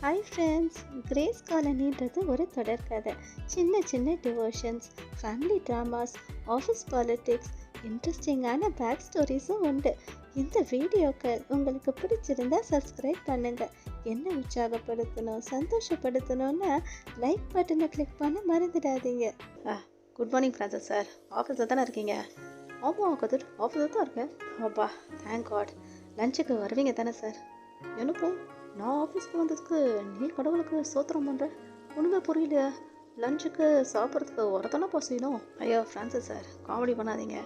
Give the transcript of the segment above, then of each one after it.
Hi friends, grace காலனின்றது ஒரு தொடர்கதை. சின்ன சின்ன devotions, family dramas, office politics, இன்ட்ரெஸ்டிங்கான பேக் ஸ்டோரிஸும் உண்டு. இந்த வீடியோக்கள் உங்களுக்கு பிடிச்சிருந்தா சப்ஸ்கிரைப் பண்ணுங்கள். என்ன உற்சாகப்படுத்தணும், சந்தோஷப்படுத்தணும்னா லைக் பட்டனை கிளிக் பண்ண மறந்துடாதீங்க. Good morning Francis sir. ஆஃபீஸில் தானே இருக்கீங்க? ஆமாம் கதிர், ஆஃபீஸில் தான் இருக்கேன். அப்பா தேங்க் காட். லஞ்சுக்கு வருவீங்க தானே சார்? என்னப்போ நான் ஆஃபீஸ்க்கு வந்ததுக்கு நீ கடவுளுக்கு சோத்திரம் பண்ணுற? ஒன்றுமே புரியலையா? லஞ்சுக்கு சாப்பிட்றதுக்கு ஒருத்தனப்பா செய்யணும். ஐயோ ஃப்ரான்சிஸ் சார், காமெடி பண்ணாதீங்க.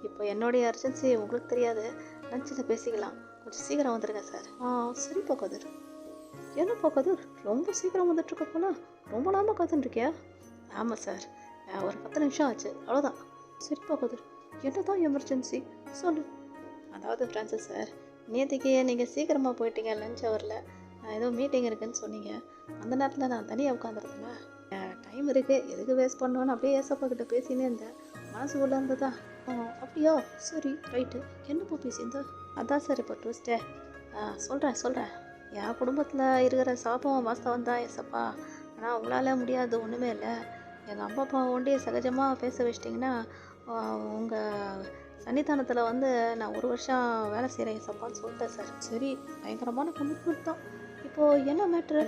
இப்போ என்னுடைய அர்ஜென்சி உங்களுக்கு தெரியாது. லஞ்சில் பேசிக்கலாம். கொஞ்சம் சீக்கிரம் வந்துடுங்க சார். சரிப்பா கதிர். என்னப்பா கதிர், ரொம்ப சீக்கிரம் வந்துட்டுருக்க போல. ரொம்ப நாளாக காத்துட்டுருக்கியா? ஆமாம் சார், ஒரு 10 நிமிஷம் ஆச்சு, அவ்வளோதான். சரிப்பா கதிர், என்ன தான் எமர்ஜென்சி சொல்லு. அதாவது ஃப்ரான்சிஸ் சார், நேற்றுக்கு நீங்கள் சீக்கிரமாக போயிட்டீங்க. லஞ்ச் ஹவரில் ஏதோ மீட்டிங் இருக்குதுன்னு சொன்னீங்க. அந்த நேரத்தில் நான் தனியாக உட்காந்துருந்தேன். டைம் இருக்குது, எதுக்கு வேஸ்ட் பண்ணோன்னு அப்படியே ஏசப்பா கிட்ட பேசினே இருந்தேன். மனசு உள்ள இருந்ததா? அப்படியா, சரி ரைட்டு. என்னப்பா பேசியிருந்தா? அதான் சார் இப்போ ட்விஸ்ட்டே. சொல்கிறேன். என் குடும்பத்தில் இருக்கிற சாபம் வாஸ்தவம் தான் ஏசப்பா. ஆனால் உங்களால் முடியாது ஒன்றுமே இல்லை. எங்கள் அம்மா அப்பா ஒண்டி சகஜமாக பேச வச்சிட்டிங்கன்னா உங்கள் சன்னிதானத்தில் வந்து நான் 1 வருஷம் வேலை செய்கிறேன் ஏசப்பான்னு சொல்லிட்டேன் சார். சரி, பயங்கரமான கமிட்மெண்ட் தான். இப்போது என்ன மேட்ரு?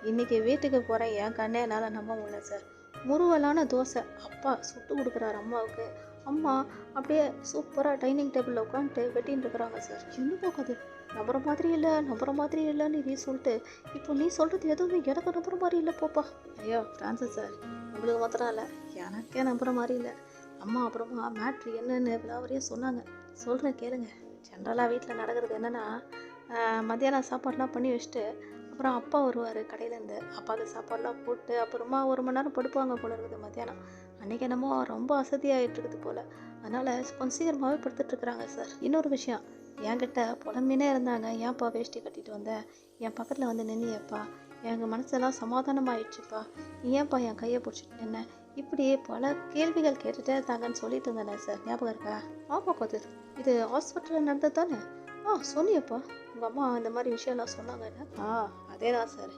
இன்றைக்கி வீட்டுக்கு போகிறேன், என் கண்ணே என்னால் நம்ப முடியல சார். முருவலான தோசை அப்பா சுட்டு கொடுக்குறாரு அம்மாவுக்கு. அம்மா அப்படியே சூப்பராக டைனிங் டேபிளில் உட்காந்துட்டு வெட்டின்னு இருக்கிறாங்க சார். என்ன பார்க்காது, நம்புற மாதிரி இல்லைன்னு நீ சொல்லிட்டு இப்போ நீ சொல்கிறது எதுவுமே எனக்கு நம்புற மாதிரி இல்லை போப்பா. ஐயோ ஃப்ரான்சிஸ் சார், உங்களுக்கு மாத்திரம் இல்லை, எனக்கே நம்புற மாதிரி இல்லை. அம்மா அப்புறமா மேட்ரு என்னன்னு விலாவரியாக சொன்னாங்க. சொல்கிறேன் கேளுங்க. ஜென்ரலாக வீட்டில் நடக்கிறது என்னென்னா, மத்தியானம் சாப்பாடெலாம் பண்ணி வச்சுட்டு அப்புறம் அப்பா வருவார் கடையிலேருந்து. அப்பாவுக்கு சாப்பாடெலாம் போட்டு அப்புறமா 1 மணி நேரம் படுப்பாங்க போல இருக்குது மத்தியானம். அன்றைக்கி என்னமோ ரொம்ப அசதியாகிட்டு இருக்குது போல். அதனால் கொஞ்சம் சீக்கிரமாகவே படுத்துட்ருக்குறாங்க சார். இன்னொரு விஷயம், என்கிட்ட புலம்பினே இருந்தாங்க. ஏன்ப்பா வேஷ்டி கட்டிட்டு வந்தேன், என் பக்கத்தில் வந்து நின்னியப்பா, எங்கள் மனசெல்லாம் சமாதானமாகிடுச்சுப்பா, ஏன்ப்பா என் கையை பிடிச்சிட்டு என்ன, இப்படி பல கேள்விகள் கேட்டுகிட்டே இருந்தாங்கன்னு சொல்லிட்டு இருந்தேனே சார், ஞாபகம் இருக்கா? ஆமாம் கதிர், இது ஹாஸ்பிட்டலில் நடந்தது தானே? சொன்னியப்பா, உங்கள் அம்மா இந்த மாதிரி விஷயம்லாம் சொன்னாங்கன்னு. அதே தான் சார்.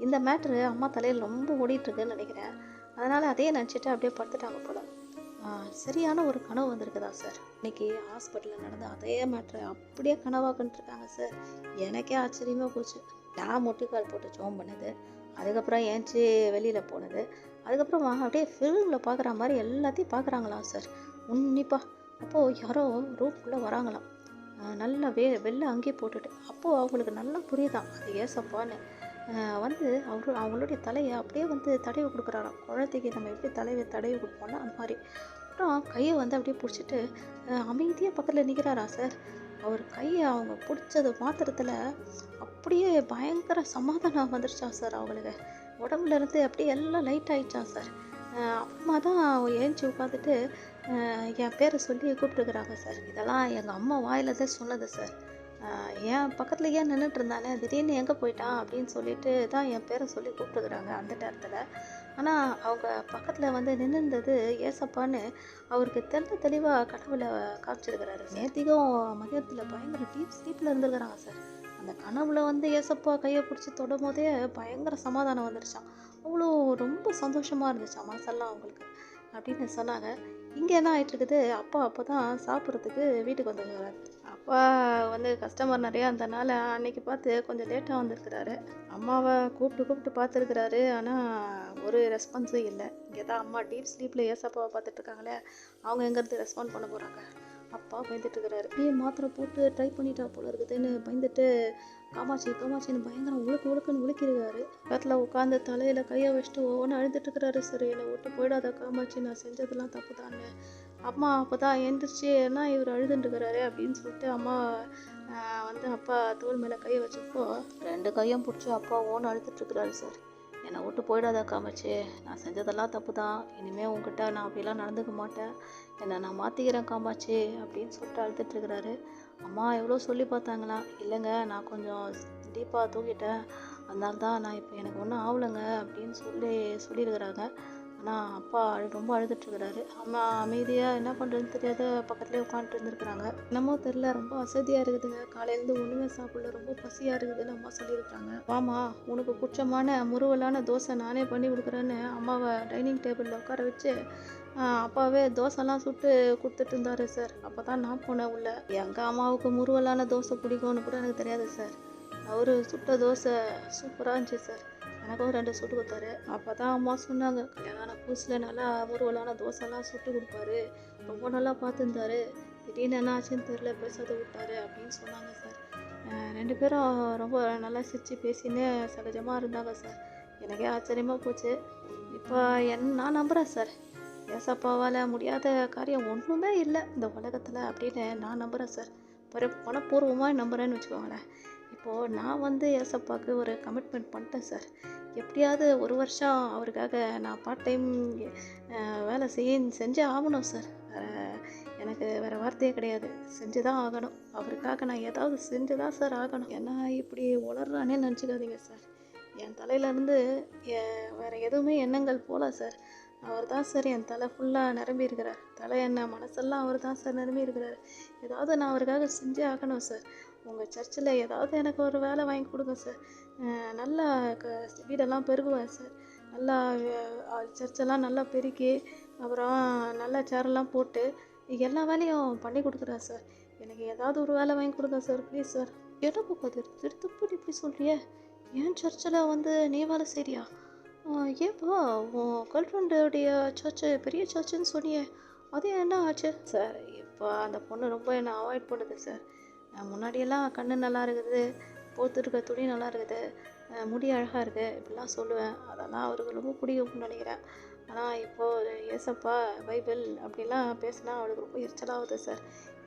இந்த மேட்ரு அம்மா தலையில் ரொம்ப ஓடிட்டுருக்குன்னு நினைக்கிறேன். அதனால் அதே நினச்சிட்டு அப்படியே படுத்துட்டாங்க போல். சரியான ஒரு கனவு வந்திருக்குதா சார்? இன்னைக்கு ஹாஸ்பிட்டலில் நடந்த அதே மேட்ரு அப்படியே கனவாக்குன்ட்ருக்காங்க சார். எனக்கே ஆச்சரியமாக போச்சு. நான் முட்டிக்கால் போட்டு ஜோம் பண்ணது, அதுக்கப்புறம் ஏஞ்சி வெளியில் போனது, அதுக்கப்புறமா அப்படியே ஃபிலிமில் பார்க்குற மாதிரி எல்லாத்தையும் பார்க்குறாங்களாம் சார் உன்னிப்பாக. அப்போது யாரோ ரூம்குள்ளே வராங்களாம், நல்லா வெள்ளை அங்கேயே போட்டுட்டு. அப்போது அவங்களுக்கு நல்லா புரியுதான் அது ஏசப்பான்னு. வந்து அவங்களுடைய தலையை அப்படியே வந்து தடவி கொடுக்குறாராம். குழந்தைக்கு நம்ம எப்படி தடவி கொடுப்போம்னா அந்த மாதிரி. அப்புறம் கையை வந்து அப்படியே பிடிச்சிட்டு அமைதியாக பக்கத்தில் நிற்கிறாரா சார். அவர் கையை அவங்க பிடிச்சது மாத்திரத்தில் அப்படியே பயங்கர சமாதானம் வந்துருச்சா சார். அவங்களுக்கு உடம்புல இருந்து அப்படியே எல்லாம் லைட் ஆகிடுச்சா சார். அப்புறமா தான் ஏஞ்சி உட்காந்துட்டு என் பேரை சொல்லி கூப்பிட்டுக்கிறாங்க சார். இதெல்லாம் எங்கள் அம்மா வாயில் தான் சொன்னது சார். என் பக்கத்தில் ஏன் நின்றுட்டு இருந்தானே, திடீர்னு எங்கே போயிட்டான் அப்படின்னு சொல்லிட்டு தான் என் பேரை சொல்லி கூப்பிட்டுக்கிறாங்க அந்த நேரத்தில். ஆனால் அவங்க பக்கத்தில் வந்து நின்றுருந்தது ஏசப்பான்னு அவருக்கு தெளிவாக கனவுல காமிச்சிருக்கிறாரு. நேத்திக்கும் மதியத்தில் பயங்கர டீப் ஸ்லீப்பில் இருந்துருக்கிறாங்க சார். அந்த கனவுல வந்து ஏசப்பா கையை பிடிச்சி தொடும் போதே பயங்கர சமாதானம் வந்துருச்சான். அவ்வளோ ரொம்ப சந்தோஷமாக இருந்துச்சான் மனசெல்லாம் அவங்களுக்கு அப்படின்னு சொன்னாங்க. இங்கே என்ன ஆகிட்டுருக்குது, அப்போ தான் சாப்பிட்றதுக்கு வீட்டுக்கு வந்துருக்கிறாரு. அப்பா வந்து கஸ்டமர் நிறையா இருந்தனால அன்னைக்கு பார்த்து கொஞ்சம் லேட்டாக வந்திருக்கிறாரு. அம்மாவை கூப்பிட்டு பார்த்துருக்குறாரு. ஆனால் ஒரு ரெஸ்பான்ஸும் இல்லை. இங்கே தான் அம்மா டீப் ஸ்லீப்பில் ஏசப்பாவை பார்த்துட்ருக்காங்களே, அவங்க எங்கேருந்து ரெஸ்பாண்ட் பண்ண போகிறாங்க? அப்பா பயந்துட்டுருக்கிறாரு. அப்படியே மாத்திரை போட்டு ட்ரை பண்ணிட்டா போல இருக்குதுன்னு பயந்துட்டு காமாட்சின்னு பயங்கரம் உழுக்குன்னு உழுக்கிருக்காரு. பக்கத்தில் உட்காந்து தலையில் கையை வச்சுட்டு ஒவ்வொன்று அழுதுட்டுருக்கிறாரு. சரி, என்னை விட்டு போயிடாத காமாட்சி, நான் செஞ்சதெல்லாம் தப்பு தானே. அம்மா அப்போ தான் எழுந்திரிச்சு என்ன இவர் அழுதுட்டுருக்கிறாரு அப்படின்னு சொல்லிட்டு அம்மா வந்து அப்பா தோல் மேலே கையை வச்சப்போ 2 கையும் பிடிச்சி அப்பா ஓன்னு அழுதுட்டுருக்கிறாரு சார். என்னை விட்டு போயிடாத காமாட்சி, நான் செஞ்சதெல்லாம் தப்பு தான், இனிமேல் உங்ககிட்ட நான் அப்படிலாம் நடந்துக்க மாட்டேன், என்னை நான் மாற்றிக்கிறேன் காமாட்சி அப்படின்னு சொல்லிட்டு அழுதுட்டுருக்கிறாரு. அம்மா எவ்வளோ சொல்லி பார்த்தாங்களா, இல்லைங்க நான் கொஞ்சம் டீப்பாக தூங்கிட்டேன், அதனால தான் நான் இப்போ எனக்கு ஒன்றும் ஆகலைங்க அப்படின்னு சொல்லியிருக்கிறாங்க. ஆனால் அப்பா ரொம்ப அழுதுட்டுருக்கிறாரு. அம்மா அமைதியாக என்ன பண்ணுறதுன்னு தெரியாத பக்கத்துலேயே உட்காந்துட்டு இருந்துருக்குறாங்க. என்னமோ தெரில, ரொம்ப அசதியாக இருக்குதுங்க. காலையிலேருந்து ஒன்றுமே சாப்பிடல, ரொம்ப பசியாக இருக்குதுன்னு அம்மா சொல்லியிருக்காங்க. வாமா, உனக்கு பிடிச்சமான முறுவலான தோசை நானே பண்ணி கொடுக்குறேன்னு அம்மாவை டைனிங் டேபிளில் உட்கார வச்சு அப்பாவே தோசைலாம் சுட்டு கொடுத்துட்டு இருந்தாரு சார். அப்போ தான் நான் போனேன் உள்ள. எங்கள் அம்மாவுக்கு முறுவலான தோசை பிடிக்கும்னு கூட எனக்கு தெரியாது சார். அவர் சுட்ட தோசை சூப்பராக இருந்துச்சு சார். எனக்கும் 2 சுட்டு கொடுத்தாரு. அப்போ தான் அம்மா சொன்னாங்க, கல்யாணம் புதுசில் நல்லா முறுவலான தோசைலாம் சுட்டு கொடுப்பாரு, ரொம்ப நல்லா பார்த்துருந்தாரு, திடீர்னு என்ன ஆச்சுன்னு தெரில பேசாத விட்டாரு அப்படின்னு சொன்னாங்க சார். 2 பேரும் ரொம்ப நல்லா சிரித்து பேசின்னு சகஜமாக இருந்தாங்க சார். எனக்கே ஆச்சரியமாக போச்சு. இப்போ நான் நம்புகிறேன் சார், ஏசப்பாவால் முடியாத காரியம் ஒன்றுமே இல்லை இந்த உலகத்தில் அப்படின்னு நான் நம்புகிறேன் சார். மனப்பூர்வமாக நம்புகிறேன்னு வச்சுக்கோங்களேன். இப்போது நான் ஏசப்பாவுக்கு ஒரு கமிட்மெண்ட் பண்ணிட்டேன் சார். எப்படியாவது 1 வருஷம் அவருக்காக நான் பார்ட் டைம் வேலை செஞ்சே ஆகணும் சார். எனக்கு வேறு வார்த்தையே கிடையாது, செஞ்சு தான் ஆகணும். அவருக்காக நான் ஏதாவது செஞ்சு தான் சார் ஆகணும். ஏன்னா இப்படி உளர்றானே நினச்சிக்காதீங்க சார். என் தலையிலேருந்து வேறு எதுவுமே எண்ணங்கள் போகல சார். அவர் தான் சார் என் தலை ஃபுல்லாக நிரம்பி இருக்கிறார். தலை என்ன மனசெல்லாம் அவர் தான் சார் நிரம்பி இருக்கிறார். ஏதாவது நான் அவருக்காக செஞ்சே ஆகணும் சார். உங்கள் சர்ச்சில் ஏதாவது எனக்கு ஒரு வேலை வாங்கி கொடுங்க சார். நல்லா வீடெல்லாம் பெருகுவேன் சார். நல்லா சர்ச்செல்லாம் நல்லா பெருக்கி அப்புறம் நல்லா சேரெல்லாம் போட்டு எல்லா வேலையும் பண்ணி கொடுக்குறேன் சார். எனக்கு ஏதாவது ஒரு வேலை வாங்கி கொடுங்க சார், ப்ளீஸ் சார். என்ன போகாது திருத்தப்படி இப்படி சொல்கிறிய? ஏன் சர்ச்சில் நீ வேலை செய்றியா? ஏப்பா உன் கேர்ள் ஃப்ரெண்டுடைய சர்ச்சு பெரிய சர்ச்சுன்னு சொன்னியே, அது என்ன ஆச்சு சார்? இப்போ அந்த பொண்ணு ரொம்ப என்னை அவாய்ட் பண்ணுது சார். முன்னாடியெல்லாம் கண்ணு நல்லா இருக்குது, போத்துருக்க துணி நல்லா இருக்குது, முடி அழகாக இருக்குது இப்படிலாம் சொல்லுவேன். அதெல்லாம் அவருக்கு ரொம்ப பிடிக்கும்னு நினைக்கிறேன். ஆனால் இப்போது ஏசப்பா பைபிள் அப்படிலாம் பேசினா அவளுக்கு ரொம்ப எரிச்சலாகுது சார்.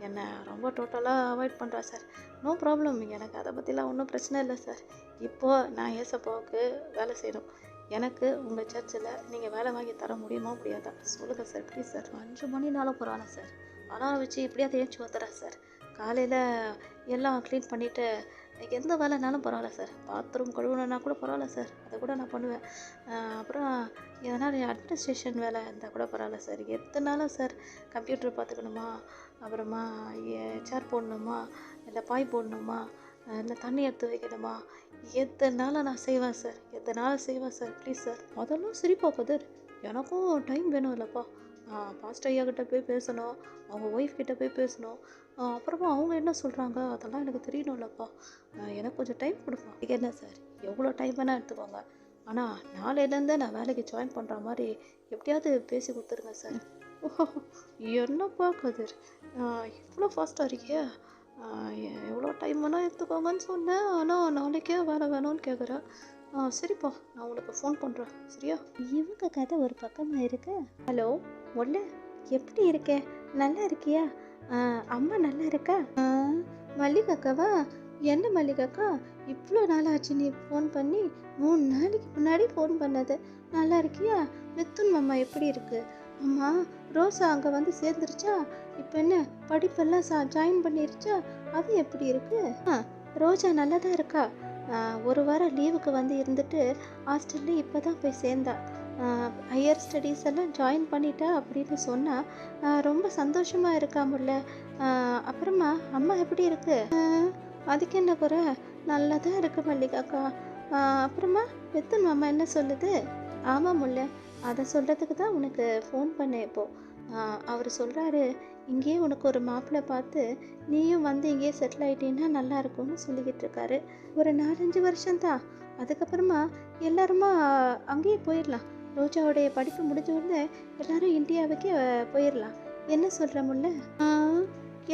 என்னை ரொம்ப டோட்டலாக அவாய்ட் பண்ணுறா சார். நோ ப்ராப்ளம், எனக்கு அதை பற்றிலாம் ஒன்றும் பிரச்சனை இல்லை சார். இப்போது நான் ஏசப்பாவுக்கு வேலை செய்யணும். எனக்கு உங்கள் சர்ச்சில் நீங்கள் வேலை வாங்கி தர முடியுமா முடியாதா சொல்லுங்கள் சார், ப்ளீஸ் சார். 5 மணினாலும் பரவாயில்ல சார். ஆனால் வச்சு இப்படியாவது ஏஞ்சி வந்துடுறேன் சார். காலையில் எல்லாம் க்ளீன் பண்ணிவிட்டு எந்த வேலைனாலும் பரவாயில்ல சார். பாத்ரூம் கழுவுனா கூட பரவாயில்ல சார், அதை கூட நான் பண்ணுவேன். அப்புறம் எதனால் அட்மினிஸ்ட்ரேஷன் வேலை இருந்தால் கூட பரவாயில்ல சார். எத்தனாலும் சார் கம்ப்யூட்டர் பார்த்துக்கணுமா, அப்புறமா சேர் போடணுமா, இல்லை பாய் போடணுமா, இல்லை தண்ணி எடுத்து வைக்கணுமா, எத்தனாலும் நான் செய்வேன் சார். எத்தனாலும் செய்வேன் சார், ப்ளீஸ் சார். அதெல்லாம் சரிப்பா பதர், எனக்கும் டைம் வேணும் இல்லைப்பா. பாஸ்டர் ஐயா கிட்ட போய் பேசணும், அவங்க ஒய்ஃப் கிட்ட போய் பேசணும். அப்புறமா அவங்க என்ன சொல்கிறாங்க அதெல்லாம் எனக்கு தெரியணும்லப்பா. எனக்கு கொஞ்சம் டைம் கொடுப்பா. இது என்ன சார், எவ்வளோ டைம் வேணால் எடுத்துக்கோங்க. ஆனால் நாளையிலேருந்தே நான் வேலைக்கு ஜாயின் பண்ணுற மாதிரி எப்படியாவது பேசி கொடுத்துருங்க சார். என்னப்பா கதிர், இவ்வளோ ஃபாஸ்ட்டாக இருக்கியா? எவ்வளோ டைம் வேணால் எடுத்துக்கோங்கன்னு சொன்னேன், ஆனால் நாளைக்கே வேலை வேணும்னு கேட்குறேன். சரிப்பா, நான் உனக்கு ஃபோன் பண்ணுறேன், சரியா? இவங்க கதை ஒரு பக்கமாக இருக்கு. ஹலோ ஒல்ல, எப்படி இருக்கே? நல்லா இருக்கியா? அம்மா நல்லா இருக்கா? மல்லிகாக்காவா? என்ன மல்லிகாக்கா, இவ்வளோ நாள் ஆச்சு நீ ஃபோன் பண்ணி? 3 நாளைக்கு முன்னாடி ஃபோன் பண்ணது. நல்லா இருக்கியா? மித்துன் மாமா எப்படி இருக்கு? அம்மா ரோசா அங்கே சேர்ந்துருச்சா? இப்போ என்ன படிப்பெல்லாம் ஜாயின் பண்ணிருச்சா? அது எப்படி இருக்கு? ரோஜா நல்லா தான் இருக்கா. 1 வாரம் லீவுக்கு இருந்துட்டு ஹாஸ்டல்ல இப்போ தான் போய் சேர்ந்தா. ஹையர் ஸ்டடீஸ் எல்லாம் ஜாயின் பண்ணிட்டா அப்படின்னு சொன்னால் ரொம்ப சந்தோஷமாக இருக்காமுல்ல. அப்புறமா அம்மா எப்படி இருக்கு? அதுக்கு என்ன குறை? நல்லா தான் இருக்கு மல்லிகாக்கா. அப்புறமா மித்துன் மாமா என்ன சொல்லுது? ஆமாமுல்ல, அதை சொல்கிறதுக்கு தான் உனக்கு ஃபோன் பண்ணேன் இப்போது. அவர் சொல்கிறாரு, இங்கேயே உனக்கு ஒரு மாப்பிள்ளை பார்த்து நீயும் இங்கேயே செட்டில் ஆகிட்டீங்கன்னா நல்லா இருக்கும்னு சொல்லிக்கிட்டு இருக்காரு. ஒரு 4-5 வருஷம்தான், அதுக்கப்புறமா எல்லாருமா அங்கேயே போயிடலாம். ரோஜாவுடைய படிப்பு முடிஞ்ச உடனே எல்லாரும் இந்தியாவுக்கே போயிடலாம். என்ன சொல்கிற முல்ல?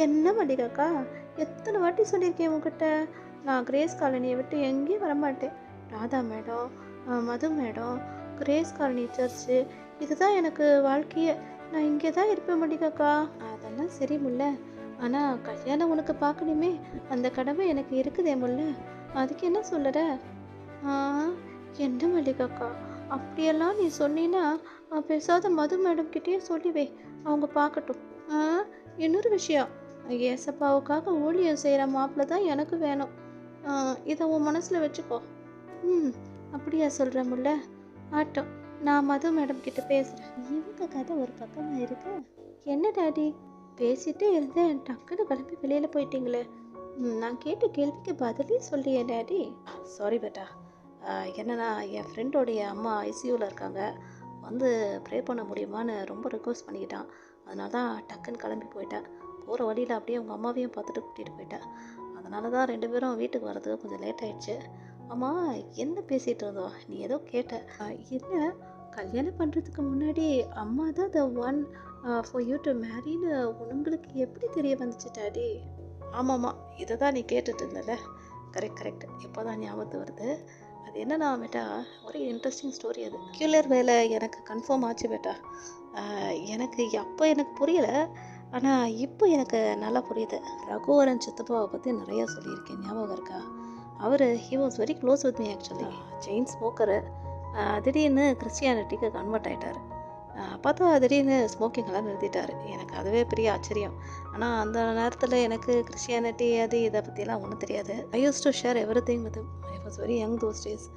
என்ன மல்லிகாக்கா, எத்தனை வாட்டி சொல்லியிருக்கேன் உங்ககிட்ட, நான் கிரேஸ் காலனியை விட்டு எங்கேயும் வரமாட்டேன். ராதா மேடம், மது மேடம், கிரேஸ் காலனி சர்ச்சு, இதுதான் எனக்கு வாழ்க்கையே. நான் இங்கே தான் இருப்பேன் மல்லிகாக்கா. அதெல்லாம் சரி முல்ல, ஆனால் கல்யாணம் உனக்கு பார்க்கணுமே, அந்த கடமை எனக்கு இருக்குதே முல்ல, அதுக்கு என்ன சொல்லுற? என்ன மல்லிகாக்கா, அப்படியெல்லாம் நீ சொன்னீன்னா பேசாத மது மேடம் கிட்டேயே சொல்லிவே, அவங்க பார்க்கட்டும். இன்னொரு விஷயம், ஏசப்பாவுக்காக ஊழியம் செய்கிற மாப்பிள்ளை தான் எனக்கு வேணும். இதை உன் மனசில் வச்சுக்கோ. அப்படியா சொல்கிற முல்ல? ஆட்டம், நான் மது மேடம் கிட்ட பேசுகிறேன். இவங்க கதை ஒரு பக்கமாக இருக்கு. என்ன டாடி பேசிட்டே இருந்தேன், டக்குன்னு கிளம்பி வெளியில் போயிட்டீங்களே. நான் கேட்ட கேள்விக்கு பதிலே சொல்லியே டாடி. சாரி பேட்டா. என்னன்னா என் ஃப்ரெண்டோடைய அம்மா ஐசியூவில் இருக்காங்க. வந்து ப்ரே பண்ண முடியுமான்னு ரொம்ப ரிக்வஸ்ட் பண்ணிக்கிட்டான். அதனால தான் டக்குன்னு கிளம்பி போயிட்டேன். போகிற வழியில் அப்படியே அவங்க அம்மாவையும் பார்த்துட்டு கூட்டிகிட்டு போயிட்டேன். அதனால தான் 2 பேரும் வீட்டுக்கு வர்றதுக்கு கொஞ்சம் லேட் ஆயிடுச்சு. ஆமாம், என்ன பேசிகிட்டு இருந்தோம்? நீ ஏதோ கேட்ட. இல்லை, கல்யாணம் பண்ணுறதுக்கு முன்னாடி அம்மா தான் the one for you to மேரின்னு உங்களுக்கு எப்படி தெரிய வந்துச்சு டாடி? ஆமாம்மா, இதை தான் நீ கேட்டுட்டு இருந்தல. கரெக்ட். இப்போ தான் ஞாபகத்து வருது. அது என்னன்னா பேட்டா, ஒரு இன்ட்ரெஸ்டிங் ஸ்டோரி. அது கியூலர் வேலை எனக்கு கன்ஃபார்ம் ஆச்சு பேட்டா. எனக்கு அப்போ எனக்கு புரியலை, ஆனால் இப்போ எனக்கு நல்லா புரியுது. ரகுவரன் சித்தப்பாவை பற்றி நிறையா சொல்லியிருக்கேன், ஞாபகம் இருக்கா? அவர் he was very close with me actually. Chain smoker. திடீர்னு கிறிஸ்டியானிட்டிக்கு கன்வெர்ட் ஆகிட்டார். பார்த்தா திடீர்னு ஸ்மோக்கிங்கெல்லாம் நிறுத்திட்டார். எனக்கு அதுவே பெரிய ஆச்சரியம். ஆனால் அந்த நேரத்தில் எனக்கு கிறிஸ்டியானிட்டி அது இதை பற்றிலாம் ஒன்றும் தெரியாது. I use to share everything with I was very young those days.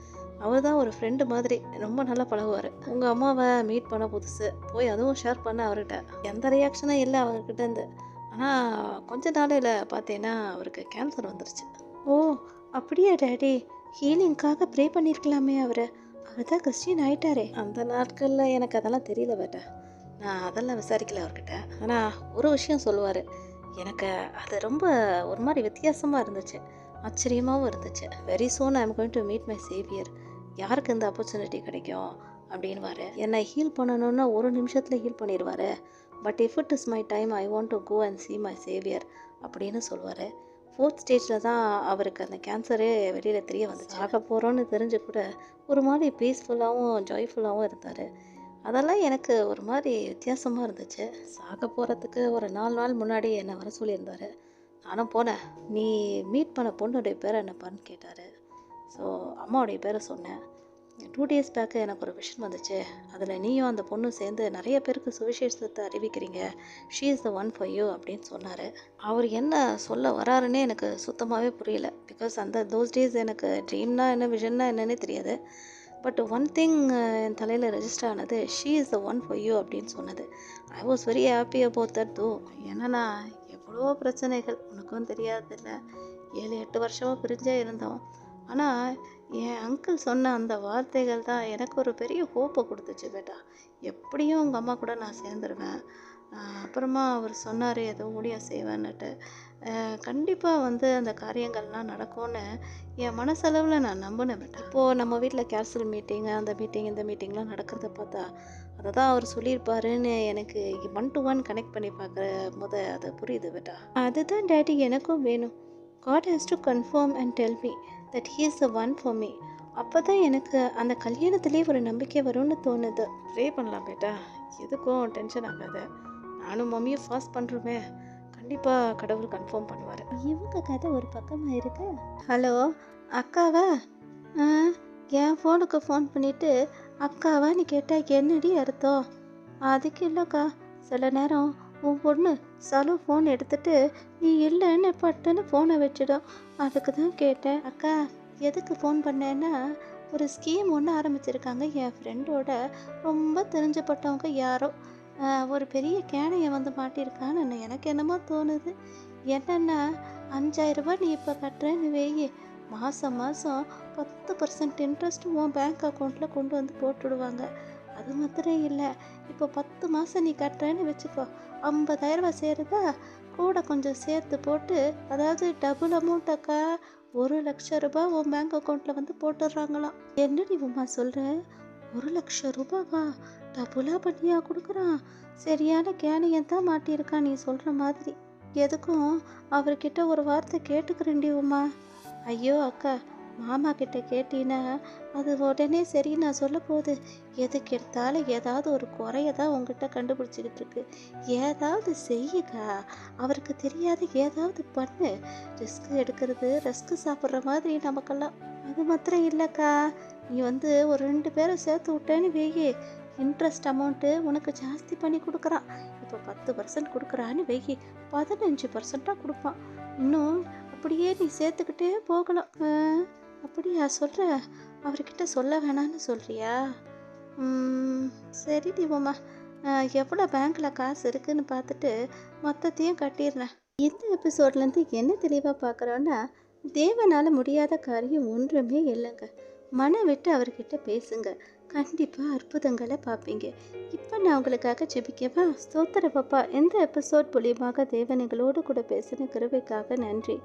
அவர் தான் ஒரு ஃப்ரெண்டு மாதிரி ரொம்ப நல்லா பழகுவார். உங்கள் அம்மாவை மீட் பண்ண புதுசு போய் அதுவும் ஷேர் பண்ண அவர்கிட்ட எந்த ரியாக்ஷனும் இல்லை அவர்கிட்டேருந்து. ஆனால் கொஞ்ச நாளையில் பார்த்தீங்கன்னா அவருக்கு கேன்சர் வந்துருச்சு. ஓ, அப்படியா டாடி? ஹீலிங்காக ப்ரே பண்ணியிருக்கலாமே அவர் தான் கிறிஸ்டின் ஆயிட்டாரே. அந்த நாட்களில் எனக்கு அதெல்லாம் தெரியல பேட்டா. நான் அதெல்லாம் விசாரிக்கல அவர்கிட்ட. ஆனால் ஒரு விஷயம் சொல்லுவார். எனக்கு அது ரொம்ப ஒரு மாதிரி வித்தியாசமாக இருந்துச்சு, ஆச்சரியமாகவும் இருந்துச்சு. Very soon I am going to meet my Xavier. யாருக்கு இந்த ஆப்பர்ச்சுனிட்டி கிடைக்கும் அப்படின்வாரு. என்னை ஹீல் பண்ணணுன்னா ஒரு நிமிஷத்தில் ஹீல் பண்ணிடுவார். But if it is my time I want to go and see my saviour அப்படின்னு சொல்லுவார். 4th ஸ்டேஜில் தான் அவருக்கு அந்த கேன்சரே வெளியில் தெரிய வந்துச்சு. ஆக போகிறோன்னு தெரிஞ்சு கூட ஒரு மாதிரி பீஸ்ஃபுல்லாகவும் ஜாய்ஃபுல்லாகவும் இருந்தார். அதெல்லாம் எனக்கு ஒரு மாதிரி வித்தியாசமாக இருந்துச்சு. சாக போகிறதுக்கு ஒரு 4 நாள் முன்னாடி என்னை வர சொல்லியிருந்தார். நானும் போனேன். நீ மீட் பண்ண பொண்ணுடைய பேர் என்னப்பான்னு கேட்டார். ஸோ அம்மாவுடைய பேரை சொன்னேன். 2 days பேக்கு எனக்கு ஒரு விஷன் வந்துச்சு. அதில் நீயும் அந்த பொண்ணும் சேர்ந்து நிறைய பேருக்கு சுவிசேஷத்தை அறிவிக்கிறீங்க. She is the one for you அப்படின்னு சொன்னார். அவர் என்ன சொல்ல வராருன்னே எனக்கு சுத்தமாகவே புரியல. பிகாஸ் தோஸ் டேஸ் எனக்கு ட்ரீம்னா என்ன, விஷன்னா என்னன்னே தெரியாது. பட் ஒன் திங் என் தலையில் ரெஜிஸ்டர் ஆனது, she is the one for you அப்படின்னு சொன்னது. ஐ was very happy about that தோ. ஏன்னா எவ்வளோ பிரச்சனைகள் உனக்கும் தெரியாதில்ல. 7-8 வருஷமாக பிரிஞ்சே இருந்தோம். ஆனால் என் அங்கிள் சொன்ன அந்த வார்த்தைகள் தான் எனக்கு ஒரு பெரிய ஹோப்பை கொடுத்துச்சு பேட்டா. எப்படியும் உங்கள் அம்மா கூட நான் சேர்ந்துருவேன். அப்புறமா அவர் சொன்னார் ஏதோ முடிய செய்வேன்னுட்டு. கண்டிப்பாக அந்த காரியங்கள்லாம் நடக்கும்னு என் மனசளவில் நான் நம்பினேன் பேட்டா. இப்போது நம்ம வீட்டில் கேர்சல் மீட்டிங், அந்த மீட்டிங், இந்த மீட்டிங்லாம் நடக்கிறத பார்த்தா அதை தான் அவர் சொல்லியிருப்பாருன்னு எனக்கு 1 to 1 கனெக்ட் பண்ணி பார்க்குற அது புரியுது பேட்டா. அதுதான் டாடி எனக்கும் வேணும். God has to confirm and tell me that he is the one for me. அப்போ தான் எனக்கு அந்த கல்யாணத்திலே ஒரு நம்பிக்கை வரும்னு தோணுது. ப்ரே பண்ணலாம் பேட்டா, எதுக்கும் டென்ஷன் ஆகாத. நானும் மம்மியும் ஃபாஸ்ட் பண்ணுறோமே, கண்டிப்பாக கடவுள் கன்ஃபார்ம் பண்ணுவார். இவங்க கதை ஒரு பக்கமாக இருக்கு. ஹலோ அக்காவா? என் ஃபோனுக்கு ஃபோன் பண்ணிவிட்டு அக்காவான்னு கேட்டால் என்னடி அர்த்தம்? அதுக்கு இல்லைக்கா, சில நேரம் உன் பொண்ணு சலு ஃபோன் எடுத்துட்டு நீ இல்லைன்னு பட்டுன்னு ஃபோனை வச்சிடும். அதுக்கு தான் கேட்டேன். அக்கா எதுக்கு ஃபோன் பண்ணேன்னா, ஒரு ஸ்கீம் ஒன்று ஆரம்பிச்சிருக்காங்க என் ஃப்ரெண்டோட ரொம்ப தெரிஞ்சப்பட்டவங்க யாரோ. ஒரு பெரிய கேனையை மாட்டியிருக்கான்னு எனக்கு என்னமோ தோணுது. என்னென்னா 5000 ரூபாய் நீ இப்போ கட்டுறேன்னு வெயி, மாதம் 10% இன்ட்ரெஸ்ட் உன் பேங்க் அக்கௌண்ட்டில் கொண்டு போட்டுடுவாங்க. அது மாத்திரம் இல்லை, இப்போ 10 மாதம் நீ கட்டுறேன்னு வச்சுக்கோ, 50,000 ரூபாய் சேருதா, கூட கொஞ்சம் சேர்த்து போட்டு, அதாவது டபுள் அமௌண்ட் அக்கா, 1,00,000 ரூபாய் உன் பேங்க் அக்கௌண்ட்டில் போட்டுடுறாங்களாம். என்னடி உமா சொல்கிற? 1,00,000 ரூபாவா? டபுளாக பண்ணியா கொடுக்குறான்? சரியான கேனையன் தான் மாட்டியிருக்கான் நீ சொல்கிற மாதிரி. எதுக்கும் அவர்கிட்ட ஒரு வார்த்தை கேட்டுக்கிறேன்டி உமா. ஐயோ அக்கா, மாமா கிட்ட கேட்டீன்னா அது உடனே சரி நான் சொல்ல போகுது. எதுக்கு எடுத்தாலும் ஏதாவது ஒரு குறைய தான் உங்ககிட்ட கண்டுபிடிச்சிக்கிட்டு இருக்கு. ஏதாவது செய்யுக்கா, அவருக்கு தெரியாத ஏதாவது பண்ணு. ரிஸ்க் எடுக்கிறது ரஸ்க்கு சாப்பிட்ற மாதிரி நமக்கெல்லாம். அது மாத்திரம் இல்லைக்கா, நீ ஒரு 2 பேரை சேர்த்து விட்டேன்னு வெயி, இன்ட்ரெஸ்ட் அமௌண்ட்டு உனக்கு ஜாஸ்தி பண்ணி கொடுக்குறான். இப்போ 10% கொடுக்குறான்னு வெயி, 15% கொடுப்பான். இன்னும் அப்படியே நீ சேர்த்துக்கிட்டே போகலாம். அப்படியா சொல்கிற? அவர்கிட்ட சொல்ல வேணான்னு சொல்கிறியா? ம், சரி தீபம்மா, எவ்வளோ பேங்க்கில் காசு இருக்குன்னு பார்த்துட்டு மொத்தத்தையும் கட்டிடுறேன். இந்த எபிசோட்லேருந்து என்ன தெளிவாக பார்க்குறோன்னா, தேவனால் முடியாத காரியம் ஒன்றுமே இல்லைங்க. மனம் விட்டு அவர்கிட்ட பேசுங்க, கண்டிப்பாக அற்புதங்களை பார்ப்பீங்க. இப்போ நான் உங்களுக்காக ஜெபிக்கவா? ஸ்தோத்திர பாப்பா, இந்த எபிசோட் மூலியமாக தேவனைகளோடு கூட பேசின கிருபைக்காக நன்றி.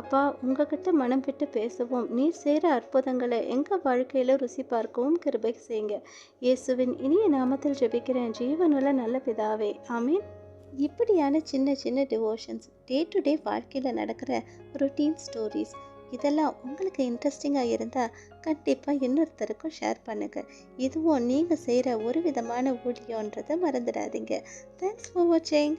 அப்பா, உங்ககிட்ட மனம் விட்டு பேசவும் நீர் செய்கிற அற்புதங்களை எங்கள் வாழ்க்கையில் ருசி பார்க்கவும் கிருபை செய்யுங்க. இயேசுவின் இனிய நாமத்தில் ஜெபிக்கிறேன் ஜீவனுள்ள நல்ல பிதாவே, ஆமீன். இப்படியான சின்ன சின்ன டிவோஷன்ஸ், டே டு டே வாழ்க்கையில் நடக்கிற ரொட்டீன் ஸ்டோரிஸ், இதெல்லாம் உங்களுக்கு இன்ட்ரெஸ்டிங்காக இருந்தால் கண்டிப்பாக இன்னொருத்தருக்கும் ஷேர் பண்ணுங்கள். இதுவும் நீங்கள் செய்கிற ஒரு விதமான ஊழியன்றதை மறந்துடாதீங்க. தேங்க்ஸ் ஃபார் வாட்சிங்.